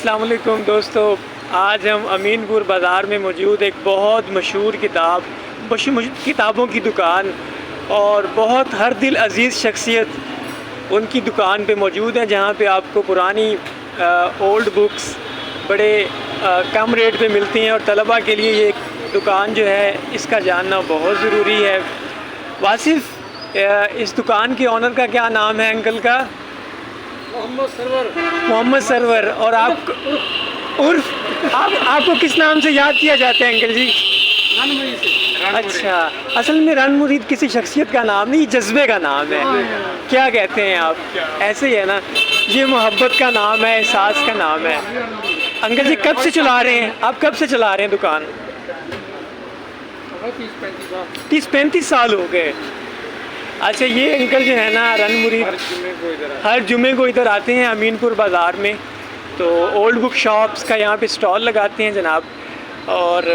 अस्सलाम वालेकुम दोस्तों, आज हम अमीनपुर बाज़ार में मौजूद एक बहुत मशहूर किताबों की दुकान और बहुत हर दिल अज़ीज़ शख्सियत उनकी दुकान पे मौजूद है, जहाँ पे आपको पुरानी ओल्ड बुक्स बड़े कम रेट पे मिलती हैं। और तलबा के लिए ये दुकान जो है इसका जानना बहुत ज़रूरी है। वासिफ़, इस दुकान के ऑनर का क्या नाम है अंकल का? मोहम्मद सरवर। और आपको किस नाम से याद किया जाता है अंकल जी? अच्छा, असल में रन मुरीद किसी शख्सियत का नाम नहीं, जज्बे का नाम है। क्या कहते हैं आप? ऐसे ही है ना, ये मोहब्बत का नाम है, एहसास का नाम है। अंकल जी कब से चला रहे हैं आप? कब से चला रहे हैं दुकान? 30-35 साल हो गए। अच्छा, ये अंकल जो है ना रन मुरीद हर जुमे को इधर आते हैं अमीनपुर बाज़ार में, तो ओल्ड बुक शॉप्स का यहाँ पे स्टॉल लगाते हैं जनाब। और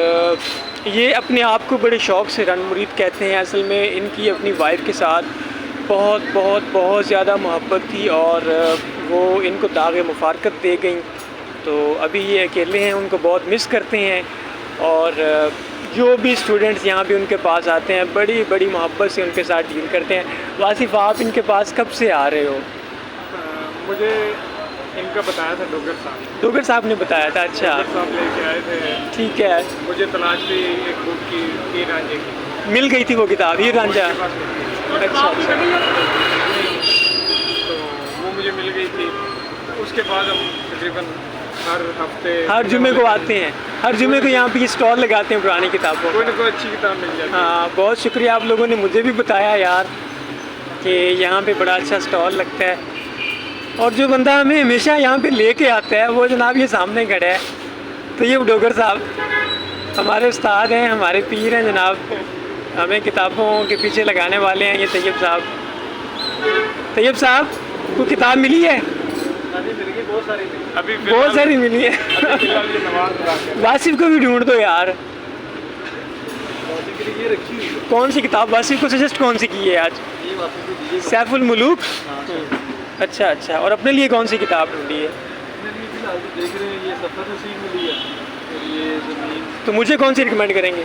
ये अपने आप को बड़े शौक़ से रन मुरीद कहते हैं। असल में इनकी अपनी वाइफ के साथ बहुत ज़्यादा मोहब्बत थी और वो इनको दाग़ मुफ़ारकत दे गई, तो अभी ये अकेले हैं, उनको बहुत मिस करते हैं। और जो भी स्टूडेंट्स यहाँ पे उनके पास आते हैं बड़ी मोहब्बत से उनके साथ डील करते हैं। वासिफ़, आप इनके पास कब से आ रहे हो? मुझे इनका बताया था डोगर साहब ने बताया था। अच्छा, साहब लेके आए थे। ठीक है। मुझे तलाश थी एक बुक की, हीर रांझे की। मिल गई थी वो किताब, हीर रांझा? अच्छा, तो वो मुझे मिल गई थी। उसके बाद हम तकरीबन हर जुमे को आते हैं, हर जुमे को यहाँ पे ये स्टॉल लगाते हैं पुरानी किताबों। कोई ना कोई अच्छी किताब मिल जाती है। हाँ, बहुत शुक्रिया, आप लोगों ने मुझे भी बताया यार कि यहाँ पे बड़ा अच्छा स्टॉल लगता है। और जो बंदा हमें हमेशा यहाँ पे लेके आता है वो जनाब ये सामने खड़ा है, तो ये डोगर साहब हमारे उस्ताद हैं, हमारे पीर हैं जनाब। हमें किताबों के पीछे लगाने वाले हैं ये तैयब साहब। तैयब साहब को किताब मिली है? बहुत सारी मिली है। वासिफ को भी ढूंढ दो यार। कौन सी किताब वासिफ को सजेस्ट कौन सी की है आज? सैफुल मुलूक। अच्छा, और अपने लिए कौन सी किताब ढूंढी है? तो मुझे कौन सी रिकमेंड करेंगे?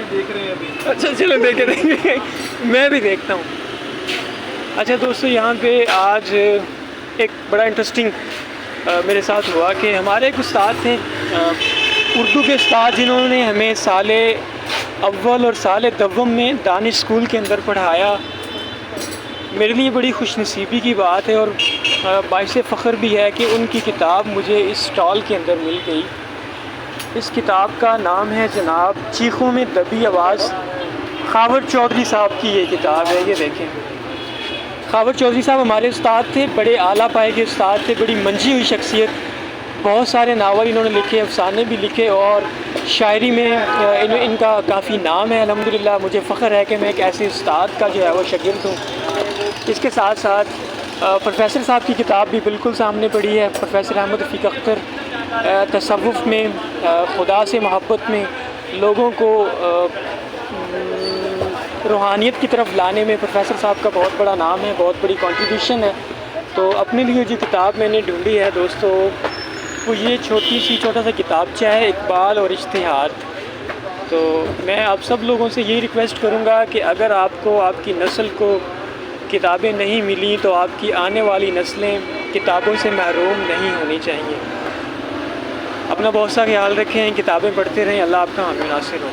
देख रहे हैं अभी। अच्छा, चलो देखेंगे। मैं भी देखता हूँ। अच्छा दोस्तों, यहाँ पे आज एक बड़ा इंटरेस्टिंग मेरे साथ हुआ कि हमारे एक उस्ताद थे, उर्दू के उस्ताद, जिन्होंने हमें साले अव्वल और साले दव्वम में दानिश स्कूल के अंदर पढ़ाया। मेरे लिए बड़ी खुशनसीबी की बात है और बाइसे फ़ख्र भी है कि उनकी किताब मुझे इस स्टॉल के अंदर मिल गई। इस किताब का नाम है जनाब चीखों में दबी आवाज़। खावर चौधरी साहब की ये किताब है। ये देखें, खावर चौधरी साहब हमारे उस्ताद थे, बड़े आला पाए के उस्ताद थे, बड़ी मंजी हुई शख्सियत। बहुत सारे नावल इन्होंने लिखे, अफसाने भी लिखे और शायरी में इनका काफ़ी नाम है। अल्हम्दुलिल्लाह, मुझे फ़ख्र है कि मैं एक ऐसे उस्ताद का जो है वो शागिर्द हूँ। इसके साथ साथ प्रोफेसर साहब की किताब भी बिल्कुल सामने पड़ी है। प्रोफेसर अहमद रफ़ीक अख्तर तसव्वुफ़ में, खुदा से मोहब्बत में, लोगों को रूहानियत की तरफ लाने में प्रोफेसर साहब का बहुत बड़ा नाम है, बहुत बड़ी कंट्रीब्यूशन है। तो अपने लिए जो किताब मैंने ढूंढी है दोस्तों, वो ये छोटा सा किताबचा है, इकबाल और इश्तिहाद। तो मैं आप सब लोगों से यही रिक्वेस्ट करूँगा कि अगर आपको आपकी नस्ल को किताबें नहीं मिली तो आपकी आने वाली नस्लें किताबों से महरूम नहीं होनी चाहिए। अपना बहुत सा ख्याल रखें, किताबें पढ़ते रहें। अल्लाह आपका हामी नासिर हो।